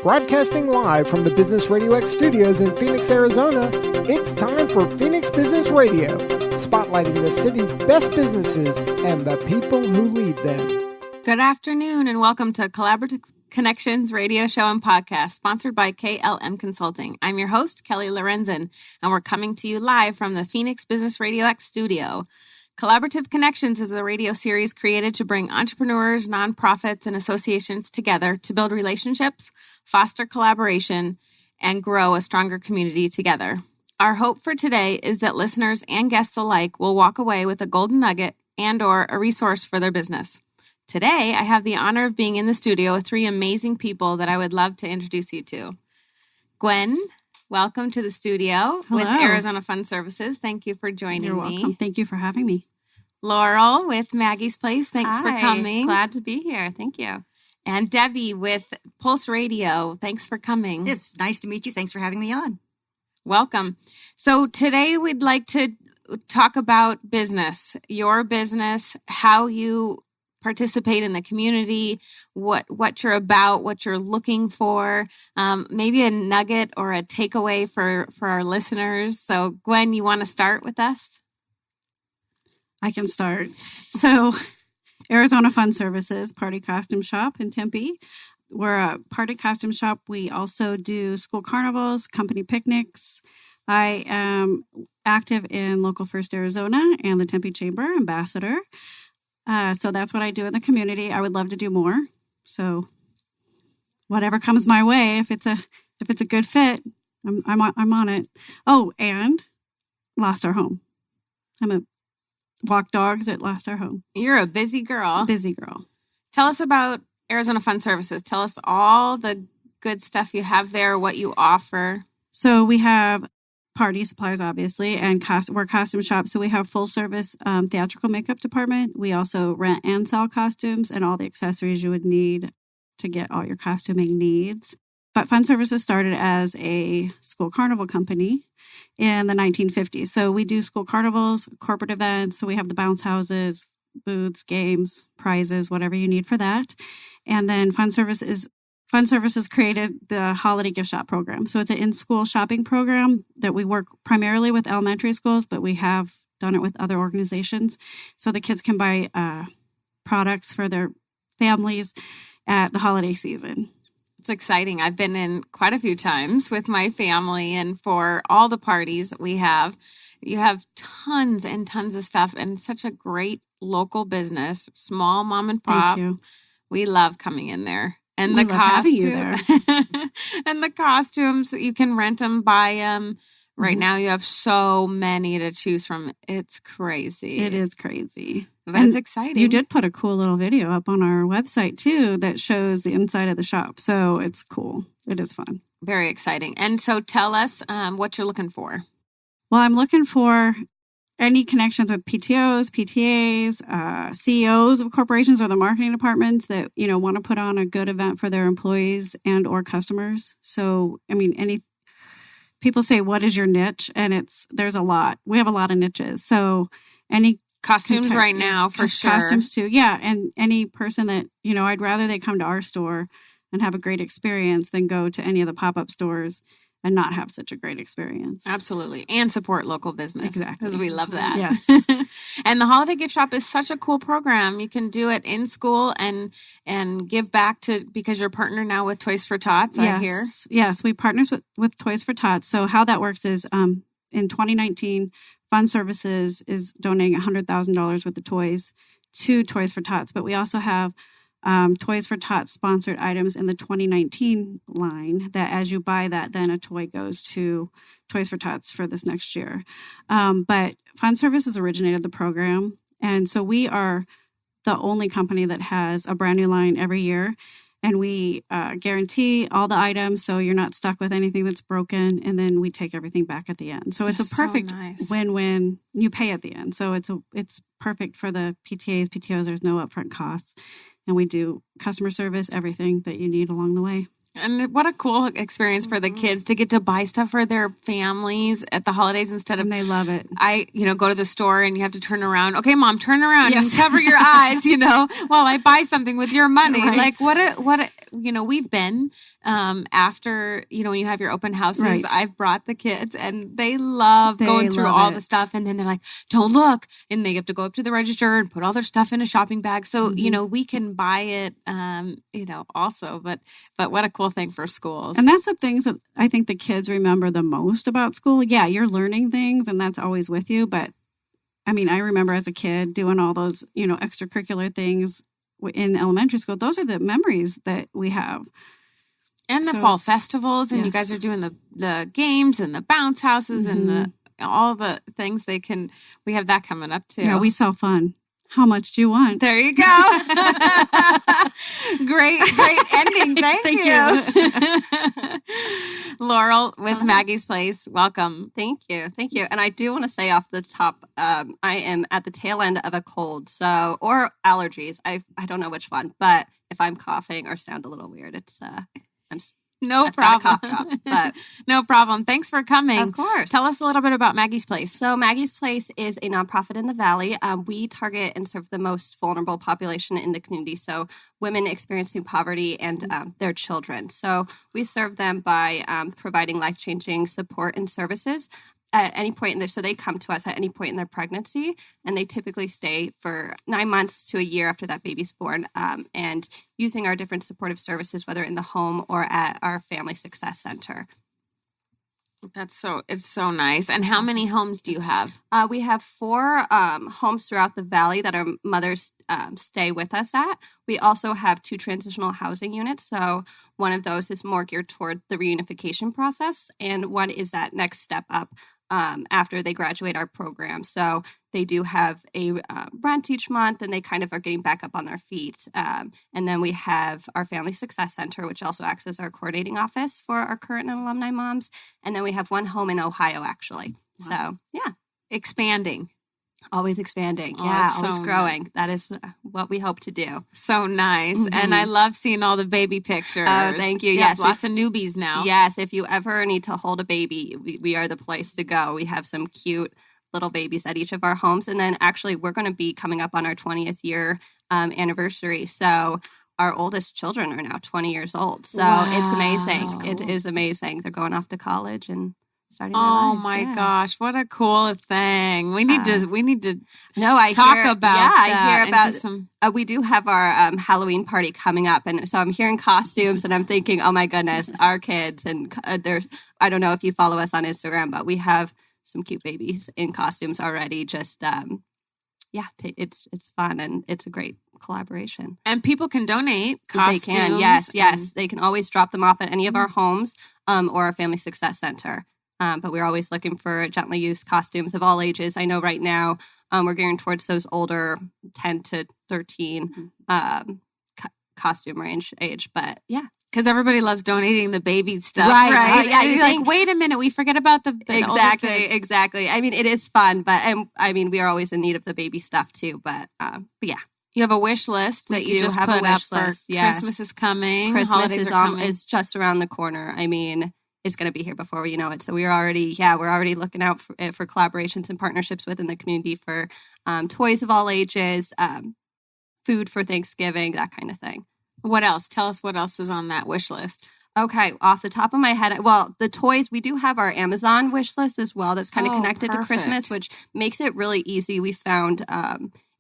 Broadcasting live from the Business RadioX studios in Phoenix, Arizona, it's time for Phoenix Business Radio, spotlighting the city's best businesses and the people who lead them. Good afternoon and welcome to Collaborative Connections radio show and podcast, sponsored by KLM Consulting. I'm your host, Kelly Lorenzen, and we're coming to you live from the Phoenix Business RadioX studio. Collaborative Connections is a radio series created to bring entrepreneurs, nonprofits, and associations together to build relationships, foster collaboration, and grow a stronger community together. Our hope for today is that listeners and guests alike will walk away with a golden nugget and/or a resource for their business. Today, I have the honor of being in the studio with three amazing people that I would love to introduce you to. Gwen, welcome to the studio. Hello. With Arizona Fund Services. Thank you for joining You're me. welcome. Thank you for having me. Laurel with Maggie's Place. Thanks for coming. Glad to be here. Thank you. And Debbie with Pulse Radio. Thanks for coming. It's nice to meet you. Thanks for having me on. Welcome. So today we'd like to talk about business, your business, how you participate in the community, what you're about, what you're looking for, maybe a nugget or a takeaway for our listeners. So Gwen, you want to start with us? I can start. So Arizona Fund Services, Party Costume Shop in Tempe. We're a party costume shop. We also do school carnivals, company picnics. I am active in Local First Arizona and the Tempe Chamber Ambassador. So that's what I do in the community. I would love to do more. So whatever comes my way, if it's a good fit, I'm on it. Oh, and lost our home. I'm a walk dogs at Lost Our Home. You're a busy girl. Busy girl. Tell us about Arizona Fund Services. Tell us all the good stuff you have there, what you offer. So we have party supplies, obviously, and we're a costume shop. So we have full service theatrical makeup department. We also rent and sell costumes and all the accessories you would need to get all your costuming needs. But Fund Services started as a school carnival company in the 1950s. So we do school carnivals, corporate events. So we have the bounce houses, booths, games, prizes, whatever you need for that. And then Fund Services created the holiday gift shop program. So it's an in-school shopping program that we work primarily with elementary schools, but we have done it with other organizations. So the kids can buy products for their families at the holiday season. It's exciting. I've been in quite a few times with my family, and for all the parties that we have, you have tons and tons of stuff and such a great local business, small mom and pop. Thank you. We love coming in there. And We the love having you costume and the costumes, you can rent them, buy them. Right now, you have so many to choose from. It's crazy. It is crazy. But it's exciting. You did put a cool little video up on our website, too, that shows the inside of the shop. So it's cool. It is fun. Very exciting. And so tell us what you're looking for. Well, I'm looking for any connections with PTOs, PTAs, CEOs of corporations or the marketing departments that, want to put on a good event for their employees and or customers. So, people say, what is your niche? And there's a lot. We have a lot of niches. So any costumes right now, for sure. Costumes too. Yeah. And any person that, I'd rather they come to our store and have a great experience than go to any of the pop-up stores and not have such a great experience. Absolutely. And support local business. Exactly. Because we love that. Yes. And the Holiday Gift Shop is such a cool program. You can do it in school and give back because you're partnered now with Toys for Tots, I hear. Yes, we partner with Toys for Tots. So how that works is in 2019, Fund Services is donating $100,000 worth of toys to Toys for Tots. But we also have Toys for Tots sponsored items in the 2019 line that as you buy that, then a toy goes to Toys for Tots for this next year. But Fund Services originated the program. And so we are the only company that has a brand new line every year. And we guarantee all the items so you're not stuck with anything that's broken. And then we take everything back at the end. So it's a perfect win-win. You pay at the end. So it's perfect for the PTAs, PTOs. There's no upfront costs. And we do customer service, everything that you need along the way. And what a cool experience for the kids to get to buy stuff for their families at the holidays instead of. And they love it. Go to the store and you have to turn around. Okay, Mom, turn around and cover your eyes, while I buy something with your money. Right. Like we've been after, when you have your open houses, Right. I've brought the kids and they love going through all the stuff. And then they're like, don't look. And they have to go up to the register and put all their stuff in a shopping bag. So, we can buy it, also. But what a cool thing for schools. And that's the things that I think the kids remember the most about school. Yeah, you're learning things and that's always with you. But I mean, I remember as a kid doing all those, extracurricular things in elementary school. Those are the memories that we have. And the fall festivals, and you guys are doing the games and the bounce houses and all the things we have that coming up too. Yeah, we sell fun. How much do you want? There you go. Great ending. Thank you. Laurel with Maggie's Place. Welcome. Thank you. And I do want to say off the top, I am at the tail end of a cold, or allergies. I don't know which one, but if I'm coughing or sound a little weird, it's no problem. But no problem. Thanks for coming. Of course. Tell us a little bit about Maggie's Place. So Maggie's Place is a nonprofit in the Valley. We target and serve the most vulnerable population in the community. So women experiencing poverty and their children. So we serve them by providing life-changing support and services at any point so they come to us at any point in their pregnancy, and they typically stay for 9 months to a year after that baby's born, and using our different supportive services, whether in the home or at our Family Success Center. It's so nice. And how many homes do you have? We have 4 homes throughout the Valley that our mothers stay with us at. We also have 2 transitional housing units. So one of those is more geared toward the reunification process, and one is that next step up after they graduate our program. So they do have a rent each month, and they kind of are getting back up on their feet. And then we have our Family Success Center, which also acts as our coordinating office for our current and alumni moms. And then we have one home in Ohio, actually. Wow. So, yeah. Expanding. Always expanding. Oh, Yeah, so always growing. Nice. That is what we hope to do. So nice. And I love seeing all the baby pictures. Oh, thank you. You Yes. have lots of newbies now. Yes. If you ever need to hold a baby, we are the place to go. We have some cute little babies at each of our homes. And then actually we're going to be coming up on our 20th year anniversary. So our oldest children are now 20 years old. So it's amazing. Cool. It is amazing. They're going off to college and starting their Oh lives. my Yeah. gosh, what a cool thing. We need to No, I talk hear, about yeah, that. I hear and about just some we do have our Halloween party coming up, and so I'm hearing costumes, and I'm thinking, oh my goodness, our kids, and there's, I don't know if you follow us on Instagram, but we have some cute babies in costumes already. Just it's fun, and it's a great collaboration. And people can donate costumes. They can, yes. They can always drop them off at any of our homes or our Family Success Center. But we're always looking for gently used costumes of all ages. I know right now we're gearing towards those older 10 to 13 costume range age. But yeah. Because everybody loves donating the baby stuff, Right. Yeah, You're like, wait a minute, we forget about the older kids. Exactly. I mean, it is fun, but we are always in need of the baby stuff too. But yeah. You have a wish list that you just have put a up wish for list, yes. Christmas is coming. Christmas holidays are coming. is just around the corner. I mean, it's going to be here before you know it. So we're already looking out for collaborations and partnerships within the community for toys of all ages, food for Thanksgiving, that kind of thing. What else? Tell us what else is on that wish list. Okay, off the top of my head, well, the toys, we do have our Amazon wish list as well that's kind of connected to Christmas, which makes it really easy. We found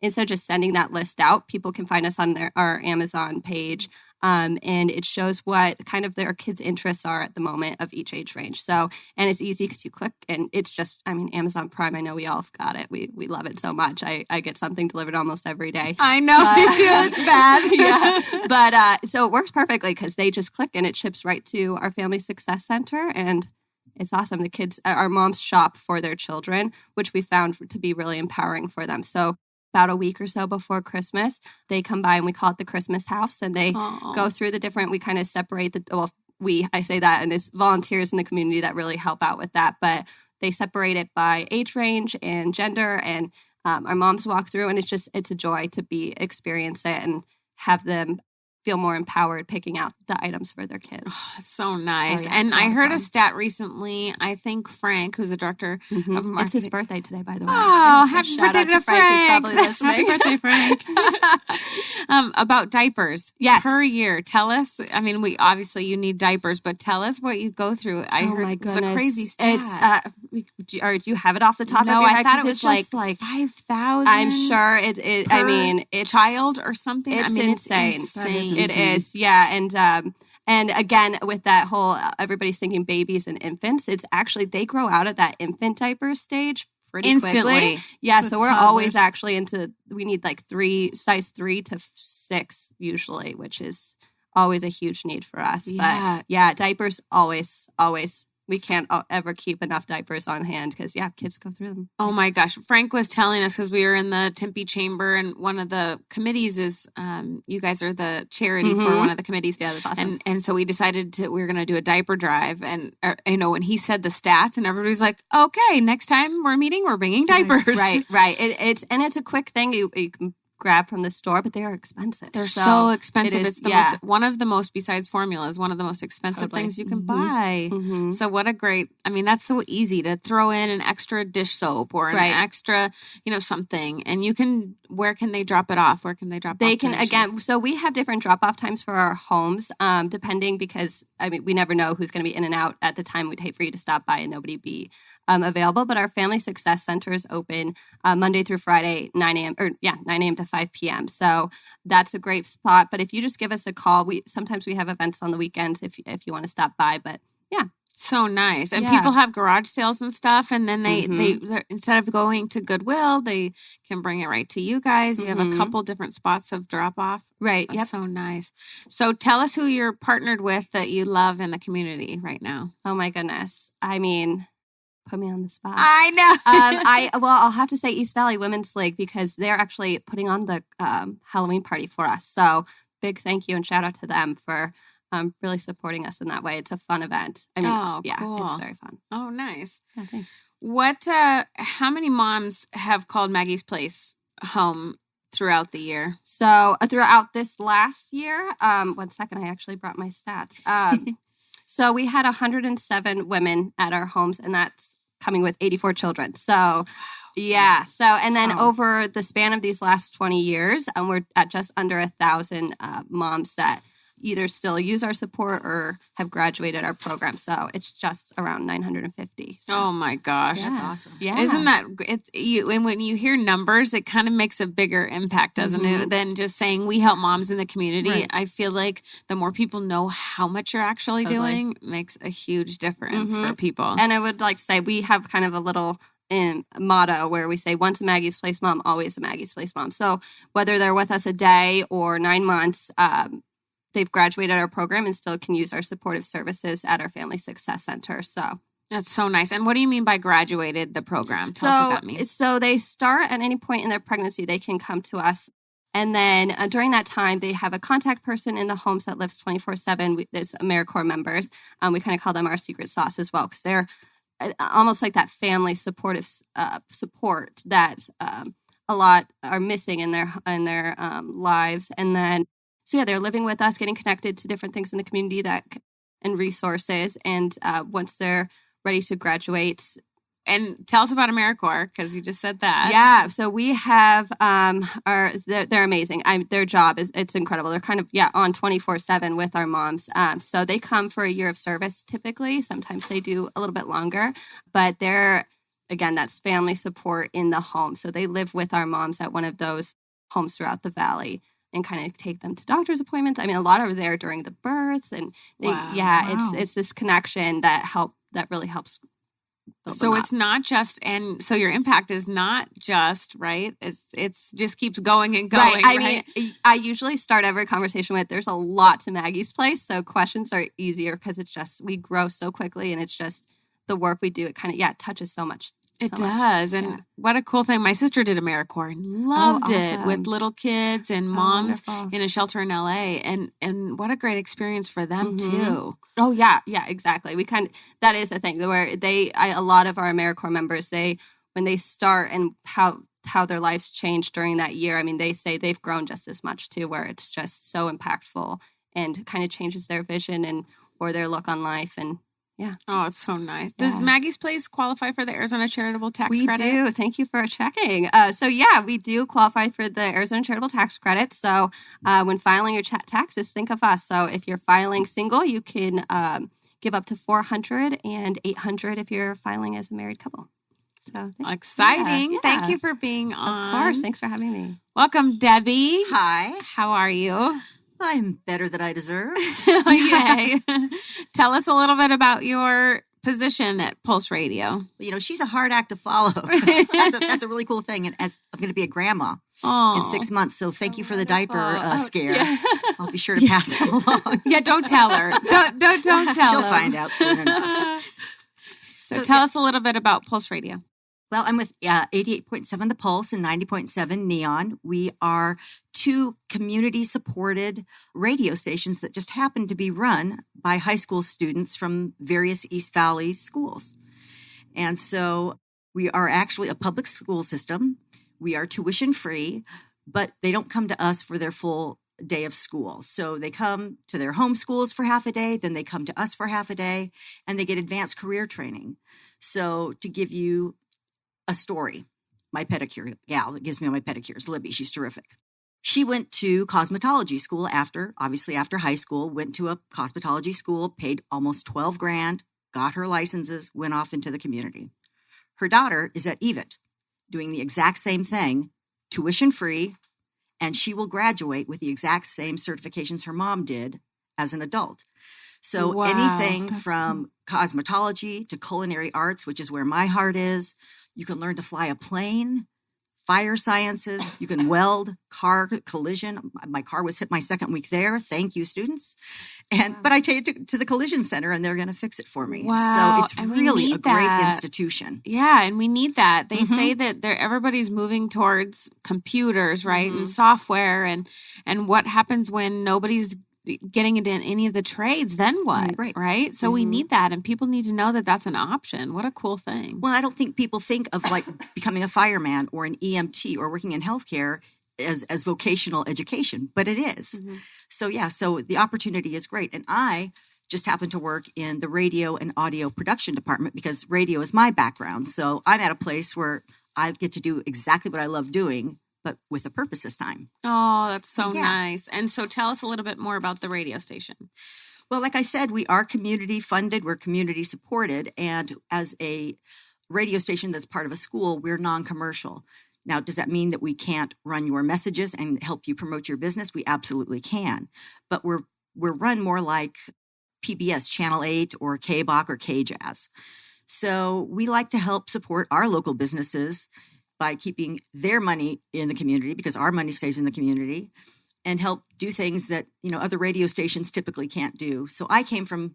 instead of just sending that list out, people can find us on our Amazon page. And it shows what kind of their kids' interests are at the moment of each age range. So, and it's easy because you click and it's just, Amazon Prime, I know we all have got it. We love it so much. I get something delivered almost every day. I know. It's bad. Yeah. But so it works perfectly because they just click and it ships right to our Family Success Center. And it's awesome. The kids, our moms shop for their children, which we found to be really empowering for them. So about a week or so before Christmas, they come by and we call it the Christmas house, and they go through the different, we kind of separate I say that, and it's volunteers in the community that really help out with that, but they separate it by age range and gender, and our moms walk through, and it's a joy to experience it and have them feel more empowered picking out the items for their kids. Oh, it's so nice. Yeah, and it's a lot I of heard fun. a stat recently. I think Frank, who's the director of marketing. It's his birthday today, by the way. Oh, So happy shout birthday out to Frank. He's probably listening. Happy birthday, Frank. About diapers. Yes. Per year. Tell us, I mean, you need diapers, but tell us what you go through. I heard my it was goodness. a crazy stat. Or do you have it off the top No, of your I head? thought 'Cause it was it's like just 5,000. I'm sure it. I per mean, it's child or something. It's I mean, insane. It's That is insane. It is, yeah, and again with that whole everybody's thinking babies and infants. It's actually they grow out of that infant diaper stage pretty Instantly. quickly. Yeah, So so it's we're always toddlers. actually we need like size 3 to 6 usually, which is always a huge need for us. Yeah. But yeah, diapers always. We can't ever keep enough diapers on hand because, kids go through them. Oh my gosh. Frank was telling us because we were in the Tempe Chamber and one of the committees is you guys are the charity for one of the committees. Yeah, that's awesome. And so we decided we were going to do a diaper drive. And, when he said the stats and everybody's like, okay, next time we're meeting, we're bringing diapers. Right. It's a quick thing you can grab from the store, but they are expensive. They're so expensive. it is- It's the one of the most, besides formulas, one of the most expensive Totally. things you can buy. Mhm. So what a great, that's so easy to throw in an extra dish soap or an Right. extra, something. And where can they drop it off? Where can they drop They off can, donations? again, so we have different drop-off times for our homes, depending because, we never know who's going to be in and out at the time. We'd hate for you to stop by and nobody be available. But our Family Success Center is open Monday through Friday, 9 a.m. to 5 p.m. So that's a great spot. But if you just give us a call, sometimes we have events on the weekends if you want to stop by. But yeah. So nice. And Yeah. people have garage sales and stuff. And then they instead of going to Goodwill, they can bring it right to you guys. You have a couple different spots of drop off. Right. That's Yep. so nice. So tell us who you're partnered with that you love in the community right now. Oh my goodness. I mean, put me on the spot. I know. I'll have to say East Valley Women's League because they're actually putting on the Halloween party for us. So big thank you and shout out to them for really supporting us in that way. It's a fun event. I mean, cool. It's very fun. Oh, nice. Yeah, thanks. How many moms have called Maggie's Place home throughout the year? So throughout this last year, 1 second, I actually brought my stats. So we had 107 women at our homes, and that's coming with 84 children. So yeah. So, and then over the span of these last 20 years, we're at just under 1,000 moms that either still use our support or have graduated our program. So it's just around 950. So. Oh my gosh. Yeah. That's awesome. Yeah. Isn't that and when you hear numbers, it kind of makes a bigger impact, doesn't it? Than just saying we help moms in the community. Right. I feel like the more people know how much you're actually doing makes a huge difference for people. And I would like to say we have kind of a little motto where we say once a Maggie's Place mom, always a Maggie's Place mom. So whether they're with us a day or 9 months, they've graduated our program and still can use our supportive services at our Family Success Center. So that's so nice. And what do you mean by graduated the program? Tell us what that means. So they start at any point in their pregnancy, they can come to us. And then during that time, they have a contact person in the homes that lives 24/7. There's AmeriCorps members. We kind of call them our secret sauce as well because they're almost like that family supportive support that a lot are missing in their lives. And then so they're living with us, getting connected to different things in the community and resources. And once they're ready to graduate. And tell us about AmeriCorps because you just said that. Yeah, so we have they're amazing. Their job it's incredible. They're kind of on 24/7 with our moms. So they come for a year of service typically. Sometimes they do a little bit longer, but they're again that's family support in the home. So they live with our moms at one of those homes throughout the valley. And kind of take them to doctor's appointments. I mean, a lot are there during the birth, and it's this connection that really helps. So it's not just, and so your impact is not just right. It's just keeps going and going. Right. Right? I mean, I usually start every conversation with, "There's a lot to Maggie's Place," so questions are easier because it's just we grow so quickly, and it's just the work we do. It kind of touches so much. It does. And what a cool thing. My sister did AmeriCorps and loved it with little kids and moms in a shelter in LA. And what a great experience for them too. Oh yeah, exactly. That is the thing where a lot of our AmeriCorps members, when they start and how how their lives changed during that year. I mean, they say they've grown just as much too, where it's just so impactful and kind of changes their vision and or their look on life. And yeah. Oh, it's so nice. Does Maggie's Place qualify for the Arizona Charitable Tax we Credit? We do. Thank you for checking. We do qualify for the Arizona Charitable Tax Credit. So when filing your taxes, think of us. So if you're filing single, you can give up to $400 and $800 if you're filing as a married couple. So exciting. Yeah. Thank you for being on. Of course. Thanks for having me. Welcome, Debbie. Hi. How are you? I'm better than I deserve. Yay. Tell us a little bit about your position at Pulse Radio. You know, she's a hard act to follow. That's a really cool thing. And as I'm going to be a grandma in 6 months, so thank you for the diaper scare. Yeah. I'll be sure to pass it along. Yeah, don't tell her. Don't tell her. She'll find out soon enough. So tell us a little bit about Pulse Radio. Well, I'm with 88.7 The Pulse and 90.7 Neon. We are two community-supported radio stations that just happen to be run by high school students from various East Valley schools. And so we are actually a public school system. We are tuition-free, but they don't come to us for their full day of school. So they come to their home schools for half a day, then they come to us for half a day, and they get advanced career training. So to give you a story, my pedicure gal that gives me all my pedicures, Libby, she's terrific. She went to cosmetology school after high school, went to a cosmetology school, paid almost $12,000, got her licenses, went off into the community. Her daughter is at EVIT doing the exact same thing, tuition free, and she will graduate with the exact same certifications her mom did as an adult. So anything from cosmetology to culinary arts, which is where my heart is. You can learn to fly a plane, fire sciences. You can weld, car collision. My car was hit my second week there. Thank you, students. But I take it to the collision center, and they're going to fix it for me. Wow. So it's really a great institution. Yeah, and we need that. They say that everybody's moving towards computers, right, and software, and what happens when nobody's getting into any of the trades, then what? Right? So we need that, and people need to know that that's an option. What a cool thing. Well, I don't think people think of like becoming a fireman or an EMT or working in healthcare as vocational education, but it is. So the opportunity is great. And I just happen to work in the radio and audio production department because radio is my background. So I'm at a place where I get to do exactly what I love doing, but with a purpose this time. Oh, that's so nice. And so tell us a little bit more about the radio station. Well, like I said, we are community funded. We're community supported. And as a radio station that's part of a school, we're non-commercial. Now, does that mean that we can't run your messages and help you promote your business? We absolutely can. But we're run more like PBS, Channel 8 or KBOC or KJazz. So we like to help support our local businesses by keeping their money in the community because our money stays in the community and help do things that, other radio stations typically can't do. So I came from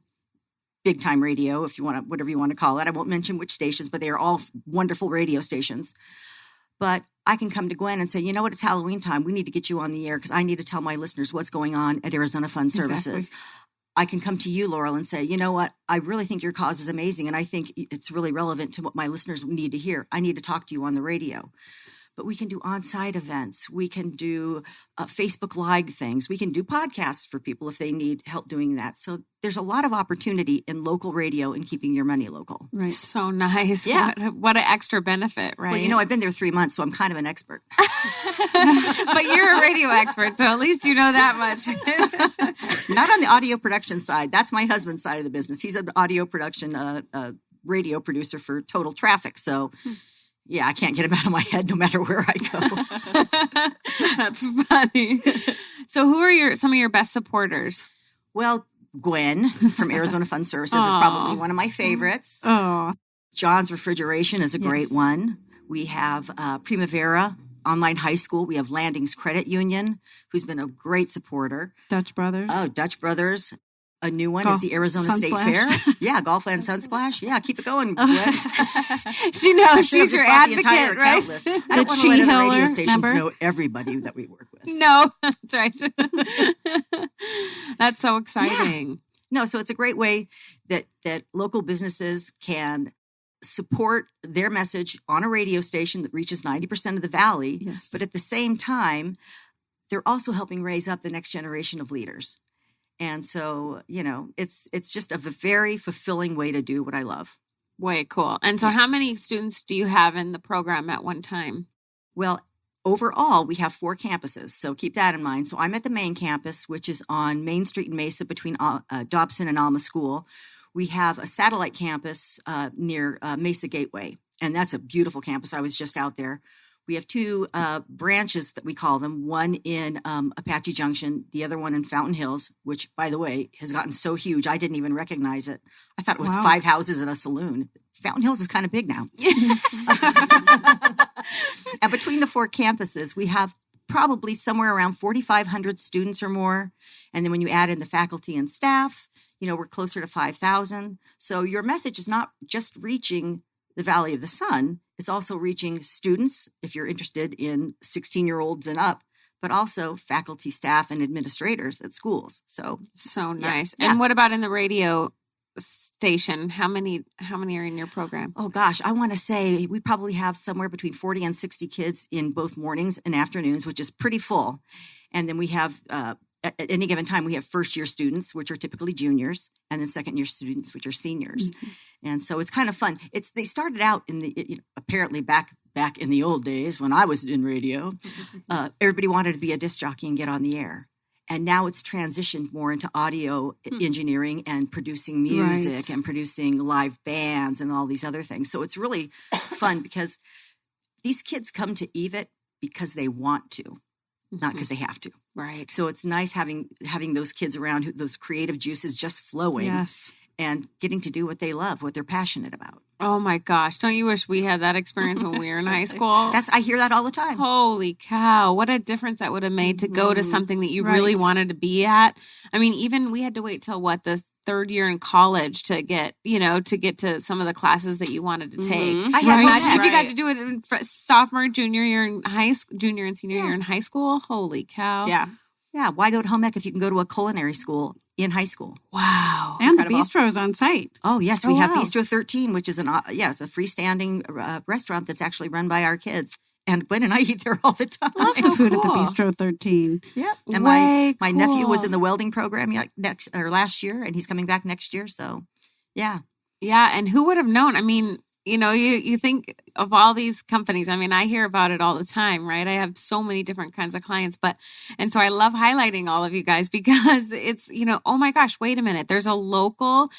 big time radio, if you want to, whatever you want to call it. I won't mention which stations, but they are all wonderful radio stations. But I can come to Gwen and say, you know what, it's Halloween time. We need to get you on the air because I need to tell my listeners what's going on at Arizona Fund Services. I can come to you, Laurel, and say, you know what, I really think your cause is amazing, and I think it's really relevant to what my listeners need to hear. I need to talk to you on the radio. But we can do on-site events. We can do Facebook Live things. We can do podcasts for people if they need help doing that. So there's a lot of opportunity in local radio and keeping your money local. Right. So nice. Yeah. What an extra benefit, right? Well, I've been there 3 months, so I'm kind of an expert. But you're a radio expert, so at least you know that much. Not on the audio production side. That's my husband's side of the business. He's an audio production radio producer for Total Traffic. So yeah, I can't get him out of my head no matter where I go. That's funny. So who are some of your best supporters? Well, Gwen from Arizona Fund Services is probably one of my favorites. Oh, John's Refrigeration is a great one. We have Primavera Online High School. We have Landings Credit Union, who's been a great supporter. Dutch Brothers. Oh, Dutch Brothers. A new one is the Arizona State Fair. Yeah, Golfland Sunsplash. Yeah, keep it going, Gwen. She knows. She's your advocate, right? I don't want to let other radio stations know everybody that we work with. No, that's right. That's so exciting. Yeah. No, so it's a great way that local businesses can support their message on a radio station that reaches 90% of the valley. Yes. But at the same time, they're also helping raise up the next generation of leaders. And so, it's just a very fulfilling way to do what I love. Way cool. And so how many students do you have in the program at one time? Well, overall, we have 4 campuses. So keep that in mind. So I'm at the main campus, which is on Main Street in Mesa between Dobson and Alma School. We have a satellite campus near Mesa Gateway, and that's a beautiful campus. I was just out there. We have 2 branches that we call them, one in Apache Junction, the other one in Fountain Hills, which, by the way, has gotten so huge, I didn't even recognize it. I thought it was 5 houses and a saloon. Fountain Hills is kind of big now. And between the 4 campuses, we have probably somewhere around 4,500 students or more. And then when you add in the faculty and staff, we're closer to 5,000. So your message is not just reaching the Valley of the Sun. It's also reaching students, if you're interested in 16-year-olds and up, but also faculty, staff, and administrators at schools. So nice. Yeah. And what about in the radio station? How many are in your program? Oh gosh, I want to say we probably have somewhere between 40 and 60 kids in both mornings and afternoons, which is pretty full. And then we have at any given time, we have first-year students, which are typically juniors, and then second-year students, which are seniors. Mm-hmm. And so it's kind of fun. They started out in the apparently back in the old days when I was in radio. Everybody wanted to be a disc jockey and get on the air, and now it's transitioned more into audio engineering and producing music and producing live bands and all these other things. So it's really fun because these kids come to EVIT because they want to. Not because they have to. Right. So it's nice having those kids around, those creative juices just flowing. Yes. And getting to do what they love, what they're passionate about. Oh my gosh. Don't you wish we had that experience when we were in high school? I hear that all the time. Holy cow. What a difference that would have made to go to something that you really wanted to be at. I mean, even we had to wait till the 3rd year in college to get to some of the classes that you wanted to take. I had Imagine if you got to do it in sophomore, junior year in junior and senior year in high school. Holy cow. Yeah. Yeah. Why go to home ec if you can go to a culinary school in high school? Wow. And Incredible. the bistro is on site. Oh, yes. We have Bistro 13, which is it's a freestanding restaurant that's actually run by our kids. And Gwen and I eat there all the time. Love the food at the Bistro 13. Yeah. And my nephew was in the welding program last year, and he's coming back next year. So, yeah. Yeah. And who would have known? I mean, you think of all these companies. I mean, I hear about it all the time, right? I have so many different kinds of clients, and so I love highlighting all of you guys because it's, oh my gosh, wait a minute. There's a local,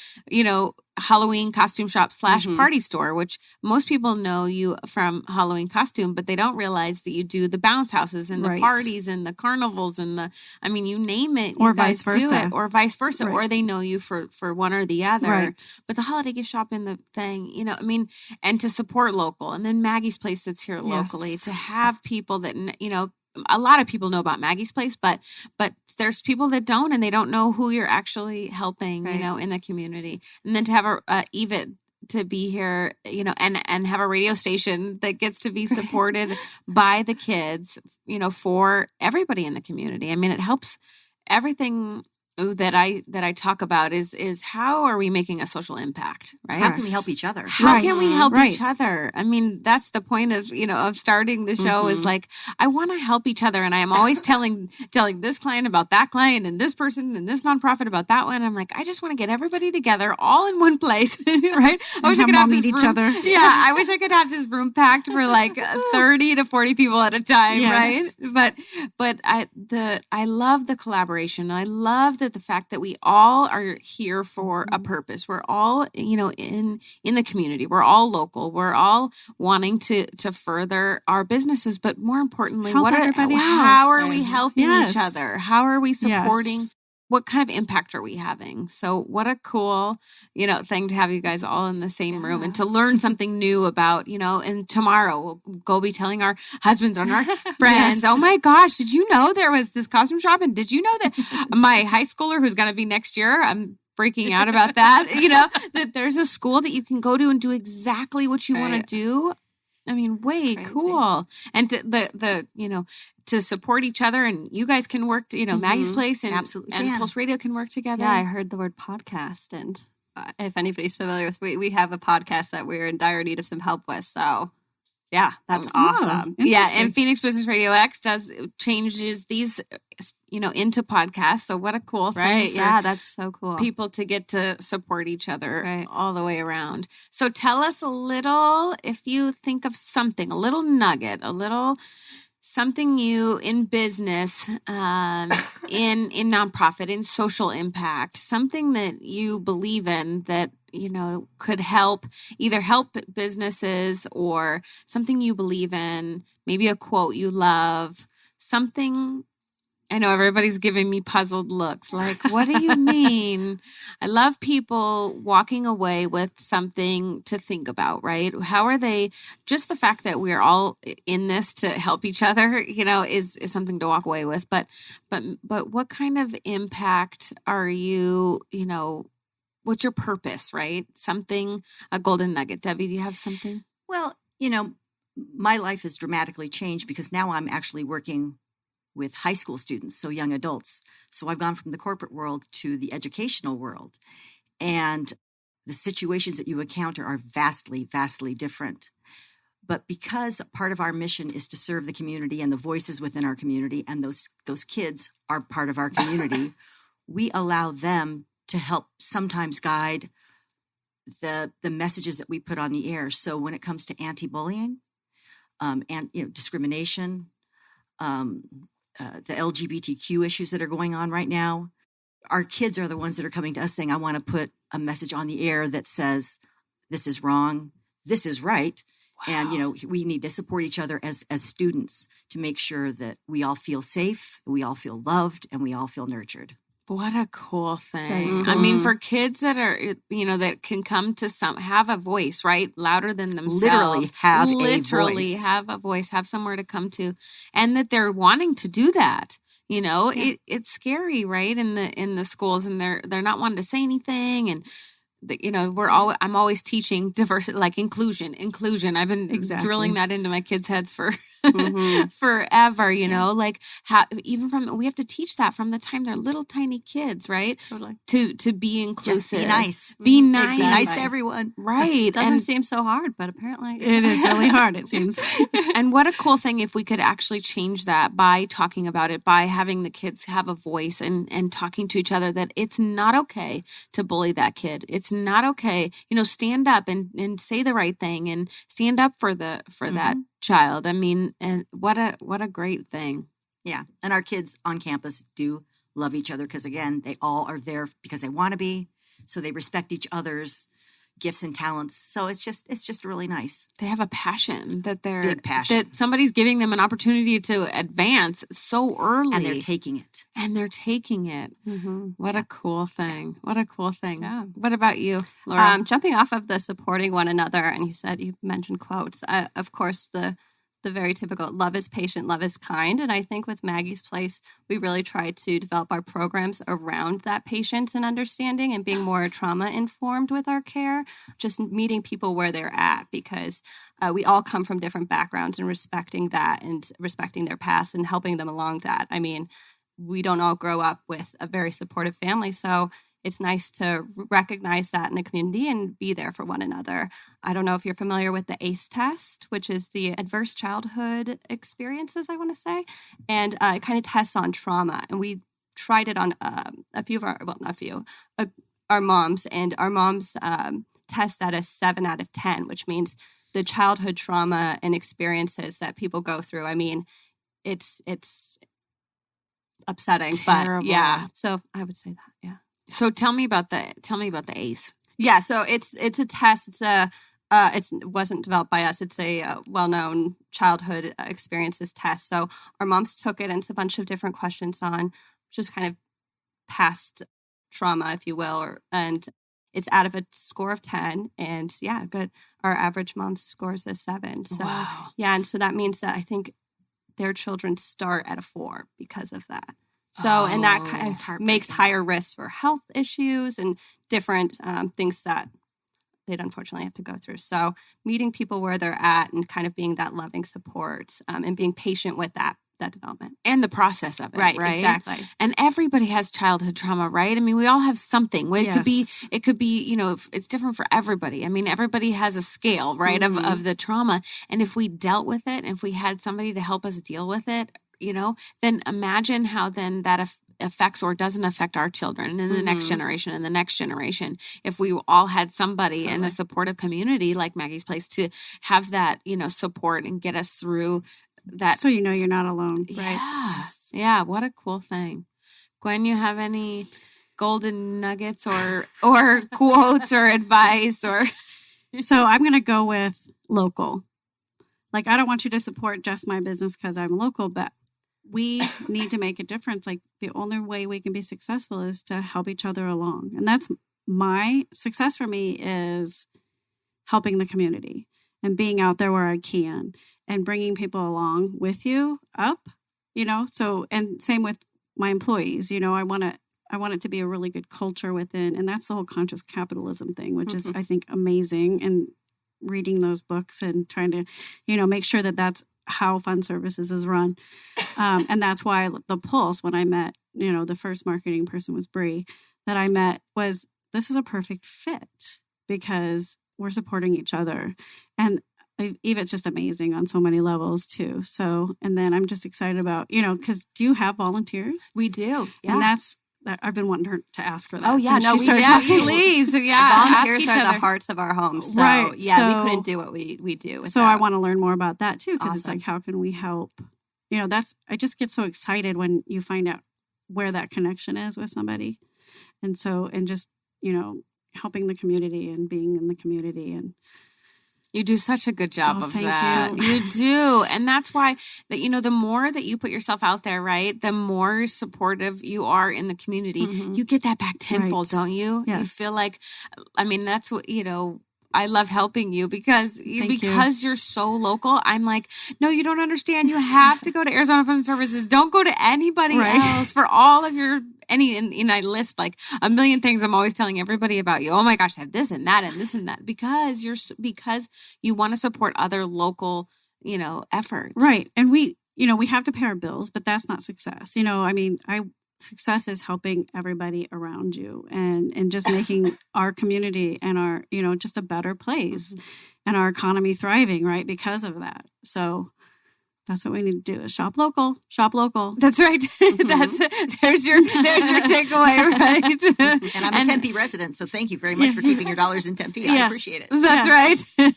Halloween costume shop / party store, which most people know you from Halloween costume, but they don't realize that you do the bounce houses and the parties and the carnivals and you name it, or you guys vice versa, do it, or vice versa, or they know you for one or the other. Right. But the holiday gift shop in the thing, and to support local, and then Maggie's Place that's here locally, to have people that, a lot of people know about Maggie's Place, but there's people that don't, and they don't know who you're actually helping, in the community. And then to have a EVIT to be here, and have a radio station that gets to be supported by the kids, for everybody in the community. I mean, it helps everything that I talk about is how are we making a social impact, right? How can we help each other? How can we help each other? I mean, that's the point of, of starting the show is like, I want to help each other. And I'm always telling this client about that client and this person and this nonprofit about that one. I'm like, I just want to get everybody together all in one place, right? I wish I could have this meet room. each other. Yeah. I wish I could have this room packed for like 30 to 40 people at a time, right? But I love the collaboration. I love the fact that we all are here for a purpose. We're all, in the community. We're all local. We're all wanting to further our businesses, but more importantly, how are we helping each other? How are we supporting? Yes. What kind of impact are we having? So what a cool, thing to have you guys all in the same room and to learn something new about, and tomorrow we'll go be telling our husbands and our friends, oh my gosh, did you know there was this costume shop? And did you know that my high schooler who's going to be next year, I'm freaking out about that, that there's a school that you can go to and do exactly what you want to do. I mean, way cool. And to support each other, and you guys can work, Maggie's Place and Pulse Radio can work together. Yeah, I heard the word podcast, and if anybody's familiar with, we have a podcast that we're in dire need of some help with. So yeah, that's awesome. Yeah, and Phoenix Business RadioX changes these, into podcasts. So what a cool thing. Right, yeah, that's so cool. People to get to support each other all the way around. So tell us a little, if you think of something, a little nugget, something you in business, in nonprofit, in social impact, something that you believe in that, could either help businesses or something you believe in, maybe a quote you love, something. I know everybody's giving me puzzled looks like, what do you mean? I love people walking away with something to think about, right? How are they, just the fact that we're all in this to help each other, is something to walk away with. But what kind of impact are you, what's your purpose, right? Something, a golden nugget. Debbie, do you have something? Well, my life has dramatically changed because now I'm actually working with high school students, so young adults. So I've gone from the corporate world to the educational world. And the situations that you encounter are vastly, vastly different. But because part of our mission is to serve the community and the voices within our community, and those kids are part of our community, we allow them to help sometimes guide the messages that we put on the air. So when it comes to anti-bullying, and discrimination, the LGBTQ issues that are going on right now, our kids are the ones that are coming to us saying, I want to put a message on the air that says, this is wrong, this is right. Wow. And, we need to support each other as students to make sure that we all feel safe, we all feel loved, and we all feel nurtured. What a cool thing. That is cool. I mean, for kids that are, that can come to have a voice, right? Louder than themselves. Literally have a voice, have somewhere to come to. And that they're wanting to do that. It's scary, right? In the schools, and they're not wanting to say anything. And I'm always teaching diversity, like inclusion. I've been drilling that into my kids' heads for forever, like how we have to teach that from the time they're little tiny kids, right? Totally. To be inclusive. Just be nice. Be nice. Be nice to everyone. Right. It doesn't seem so hard, but apparently it is really hard, it seems. And what a cool thing if we could actually change that by talking about it, by having the kids have a voice and talking to each other, that it's not okay to bully that kid. It's not okay. Stand up and say the right thing and stand up for that child. I mean, and what a great thing. Yeah. And our kids on campus do love each other because, again, they all are there because they want to be. So they respect each other's gifts and talents. So it's just really nice. They have a passion that big passion, that somebody's giving them an opportunity to advance so early. And they're taking it. Mm-hmm. What a cool thing. What a cool thing. Yeah. What about you, Laura? Jumping off of the supporting one another, and you mentioned quotes. Of course, the very typical love is patient, love is kind. And I think with Maggie's Place, we really try to develop our programs around that patience and understanding and being more trauma informed with our care, just meeting people where they're at, because we all come from different backgrounds, and respecting that and respecting their past and helping them along that. I mean, we don't all grow up with a very supportive family. So it's nice to recognize that in the community and be there for one another. I don't know if you're familiar with the ACE test, which is the Adverse Childhood Experiences, I want to say. And it kind of tests on trauma. And we tried it on our moms. And our moms test that as 7 out of 10, which means the childhood trauma and experiences that people go through. I mean, it's upsetting, terrible. But yeah. So I would say that, yeah. So tell me about the ACE. Yeah, so it's a test. It wasn't developed by us. It's a well-known childhood experiences test. So our moms took it, and it's a bunch of different questions on just kind of past trauma, if you will, and it's out of a score of 10. And yeah, good. Our average mom's score is a 7. So wow. Yeah, and so that means that I think their children start at a 4 because of that. So, and that kind of makes higher risk for health issues and different things that they'd unfortunately have to go through. So meeting people where they're at and kind of being that loving support and being patient with that that development. And the process of it, right? Exactly. And everybody has childhood trauma, right? I mean, we all have something. It could be, it's different for everybody. I mean, everybody has a scale, right, of the trauma. And if we dealt with it, and if we had somebody to help us deal with it, then imagine how then that affects or doesn't affect our children and the next generation and the next generation. If we all had somebody in a supportive community like Maggie's Place to have that, support and get us through that. So you're not alone, right? Yeah. Yes. Yeah. What a cool thing. Gwen, you have any golden nuggets or quotes or advice or? So I'm going to go with local. Like, I don't want you to support just my business because I'm local, but we need to make a difference. Like, the only way we can be successful is to help each other along. And that's my success for me, is helping the community and being out there where I can and bringing people along with you up, so, and same with my employees, I want it to be a really good culture within. And that's the whole conscious capitalism thing, which is, I think, amazing. And reading those books and trying to, make sure that that's how fund services is run. And that's why the Pulse, when I met, the first marketing person was Bree that I met, was this is a perfect fit because we're supporting each other. And Eva's just amazing on so many levels too. So, and then I'm just excited about, because do you have volunteers? We do. Yeah. And I've been wanting her to ask her that. Oh, yeah. No, please. Yeah. Volunteers are the hearts of our homes. So, right. Yeah, we couldn't do what we do. So I want to learn more about that too, because it's like, how can we help? I just get so excited when you find out where that connection is with somebody. And so, and just, helping the community and being in the community. And you do such a good job of thank that. You do. And that's why that, the more that you put yourself out there, right, the more supportive you are in the community, you get that back tenfold, don't you? Yes. You feel like, that's what, I love helping you because you're so local. I'm like, no, you don't understand. You have to go to Arizona Fund Services. Don't go to anybody else for all of your and I list like a million things I'm always telling everybody about you. Oh my gosh, I have this and that and this and that because you want to support other local, efforts. Right. And we have to pay our bills, but that's not success. Success is helping everybody around you and just making our community and our, just a better place and our economy thriving, right? Because of that. So that's what we need to do is shop local. That's right. There's your takeaway, right? And I'm a Tempe resident, so thank you very much for keeping your dollars in Tempe. I appreciate it. That's right.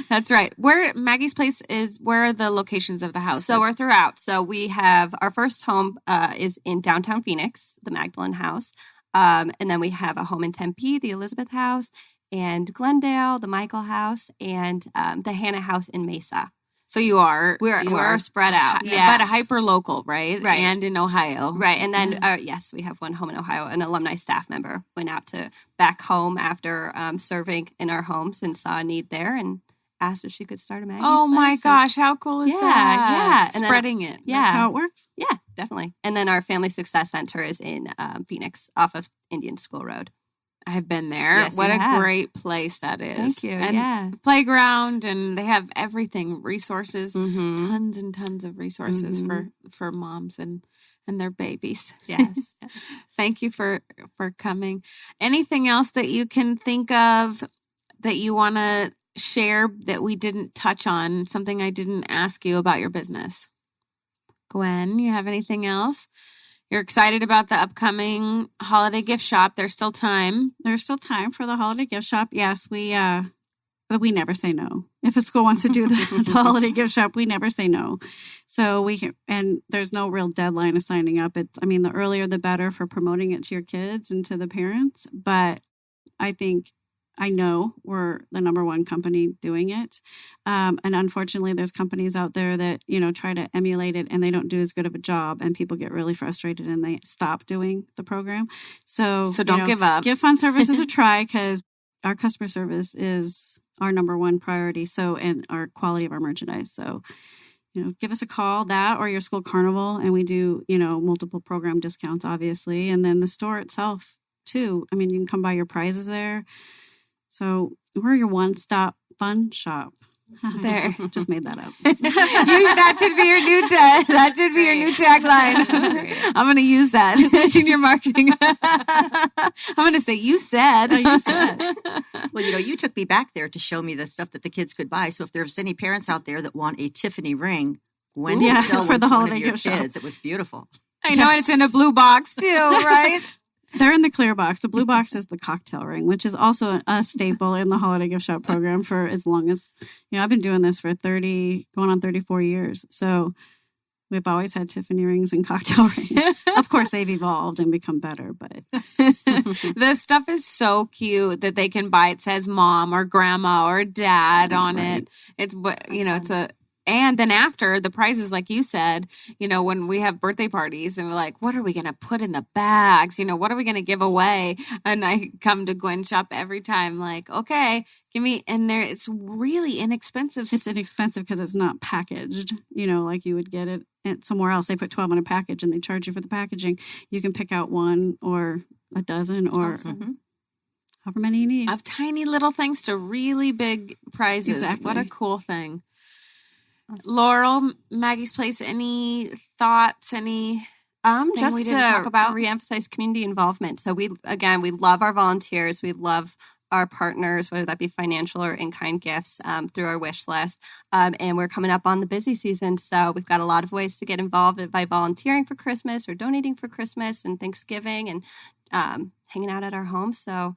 That's right. Where Maggie's Place is, where are the locations of the houses? So we're throughout. So we have our first home is in downtown Phoenix, the Magdalene House. And then we have a home in Tempe, the Elizabeth House, and Glendale, the Michael House, and the Hannah House in Mesa. So we're spread out, but a hyper local, right? Right, and in Ohio, right. And then yes, we have one home in Ohio. An alumni staff member went out to back home after serving in our homes and saw a need there and asked if she could start a Maggies. Oh my gosh, how cool is that? Yeah, and spreading it. Yeah, that's how it works. Yeah, definitely. And then our Family Success Center is in Phoenix, off of Indian School Road. I've been there. Yes, what a great place that is. Thank you. And playground, and they have everything, resources, tons and tons of resources for moms and their babies. Yes. Thank you for coming. Anything else that you can think of that you want to share that we didn't touch on, something I didn't ask you about your business? Gwen, you have anything else? You're excited about the upcoming holiday gift shop. There's still time. There's still time for the holiday gift shop. Yes, but we never say no. If a school wants to do the holiday gift shop, we never say no. So and there's no real deadline of signing up. The earlier the better for promoting it to your kids and to the parents. But I know we're the number one company doing it. And unfortunately, there's companies out there that, try to emulate it and they don't do as good of a job and people get really frustrated and they stop doing the program. So don't give up. Give Fund Services a try because our customer service is our number one priority. So, and our quality of our merchandise. So, give us a call, that or your school carnival. And we do, multiple program discounts, obviously. And then the store itself too. You can come buy your prizes there. So we're your one-stop fun shop. There. Just made that up. That should be your new that should be your new tagline. I'm going to use that in your marketing. I'm going to say, you said. You said. Well, you took me back there to show me the stuff that the kids could buy. So if there's any parents out there that want a Tiffany ring, when you sell for one the to one holiday of your gift kids, shop. it was beautiful. I know, and it's in a blue box too, right? They're in the clear box. The blue box is the cocktail ring, which is also a staple in the holiday gift shop program for as long as, I've been doing this for going on 34 years. So we've always had Tiffany rings and cocktail rings. Of course, they've evolved and become better, but the stuff is so cute that they can buy. It says mom or grandma or dad on it. It's and then after, the prizes, like you said, when we have birthday parties and we're like, what are we going to put in the bags? What are we going to give away? And I come to Gwen's shop every time like, okay, give me, and it's really inexpensive. It's inexpensive because it's not packaged, like you would get it at somewhere else. They put 12 in a package and they charge you for the packaging. You can pick out one or a dozen or however many you need. Of tiny little things to really big prizes. Exactly. What a cool thing. Laurel, Maggie's Place, any thoughts, just we to didn't talk about? Reemphasize community involvement. So we love our volunteers. We love our partners, whether that be financial or in-kind gifts through our wish list. And we're coming up on the busy season. So we've got a lot of ways to get involved by volunteering for Christmas or donating for Christmas and Thanksgiving and hanging out at our home. So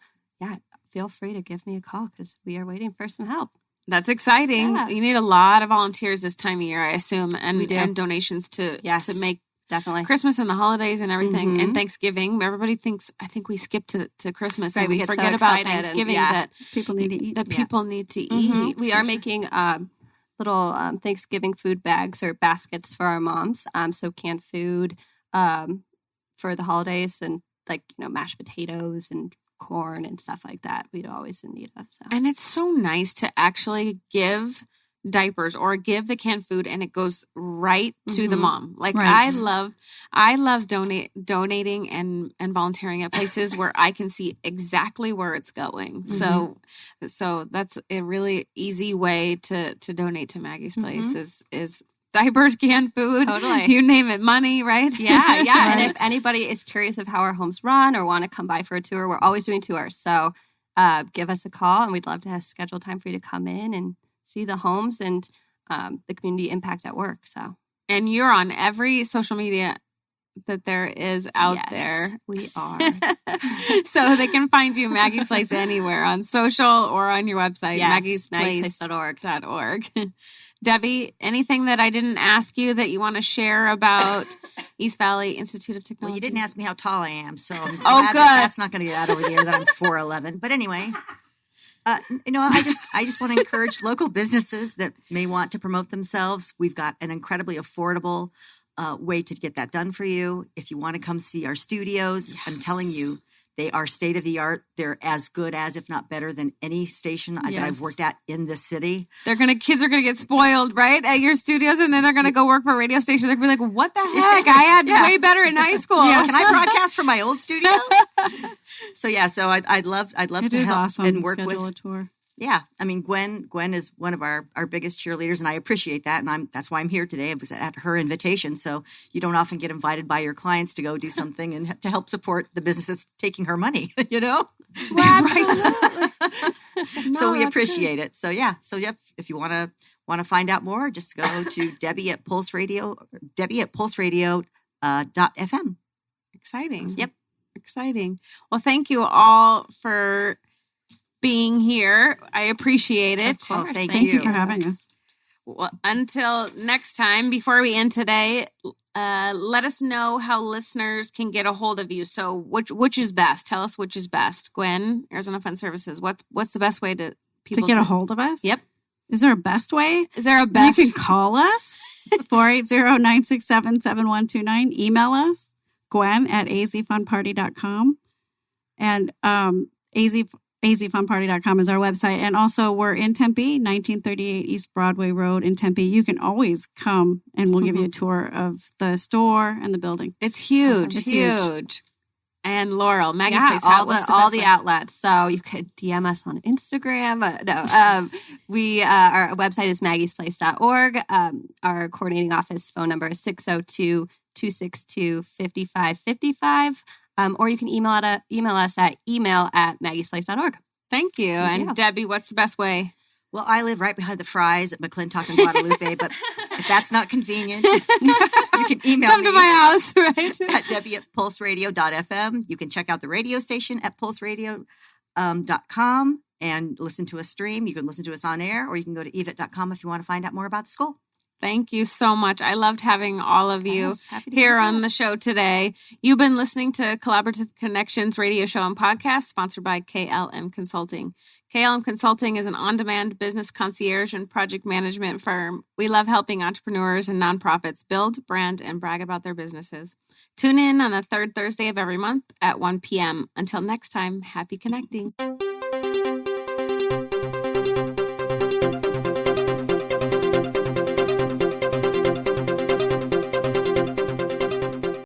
feel free to give me a call because we are waiting for some help. That's exciting. Yeah. You need a lot of volunteers this time of year, I assume, and donations to make definitely Christmas and the holidays and everything and Thanksgiving. Everybody I think we skip to Christmas and we forget about Thanksgiving that people need to eat. That people need to eat. We are making little Thanksgiving food bags or baskets for our moms. So canned food for the holidays and mashed potatoes and corn and stuff like that we'd always in need of. So. And it's so nice to actually give diapers or give the canned food and it goes right to the mom. Like I love donating and volunteering at places where I can see exactly where it's going. So that's a really easy way to donate to Maggie's Place is diapers, canned food, you name it, money, right? Yeah. Right. And if anybody is curious of how our homes run or want to come by for a tour, we're always doing tours. So give us a call and we'd love to schedule time for you to come in and see the homes and the community impact at work. So, and you're on every social media that there is out there. We are. So they can find you Maggie's Place anywhere on social or on your website, maggiesplace.org. Debbie, anything that I didn't ask you that you want to share about East Valley Institute of Technology? Well, you didn't ask me how tall I am, so I'm good. That's not going to get out over the air that I'm 4'11". But anyway, I just want to encourage local businesses that may want to promote themselves. We've got an incredibly affordable way to get that done for you. If you want to come see our studios, I'm telling you, they are state of the art. They're as good as, if not better than any station that I've worked at in this city. Kids are gonna get spoiled, right, at your studios, and then they're gonna go work for a radio station. They're gonna be like, "What the heck? I had way better in high school." Yeah, can I broadcast from my old studio? So I'd love to help awesome. and work Schedule with. a tour. Yeah, I mean, Gwen is one of our biggest cheerleaders, and I appreciate that, and that's why I'm here today. It was at her invitation, so you don't often get invited by your clients to go do something and to help support the businesses taking her money, Well, absolutely. So we appreciate it. So if you want to find out more, just go to Debbie at Pulse Radio, Debbie@pulseradio.fm. Exciting. Yep. Exciting. Well, thank you all for being here. I appreciate it. Oh, thank Thank you for having us. Well, until next time, before we end today, let us know how listeners can get a hold of you. So which is best? Tell us which is best. Gwen, Arizona Fund Services. What's the best way to people to get a hold of us? Yep. Is there a best way? Is there a best? You can call us, 480-967-7129. Email us, Gwen@azfunparty.com. And azfunparty.com is our website. And also we're in Tempe, 1938 East Broadway Road in Tempe. You can always come and we'll give you a tour of the store and the building. It's huge. It's huge. And Laurel, Maggie's Yeah, Place. all the outlets. So you could DM us on Instagram. Our website is maggiesplace.org. Our coordinating office phone number is 602-262-5555. Or you can email us at email@maggiesplace.org. Thank you. Thank you. And Debbie, what's the best way? Well, I live right behind the Fry's at McClintock and Guadalupe, but if that's not convenient, you can email Come me to my house, right? at Debbie@pulseradio.fm. You can check out the radio station at pulseradio.com and listen to us stream. You can listen to us on air, or you can go to evat.com if you want to find out more about the school. Thank you so much. I loved having all of you Yes, happy to here be on the show today. You've been listening to Collaborative Connections radio show and podcast sponsored by KLM Consulting. KLM Consulting is an on-demand business concierge and project management firm. We love helping entrepreneurs and nonprofits build, brand, and brag about their businesses. Tune in on the third Thursday of every month at 1 p.m. Until next time, happy connecting.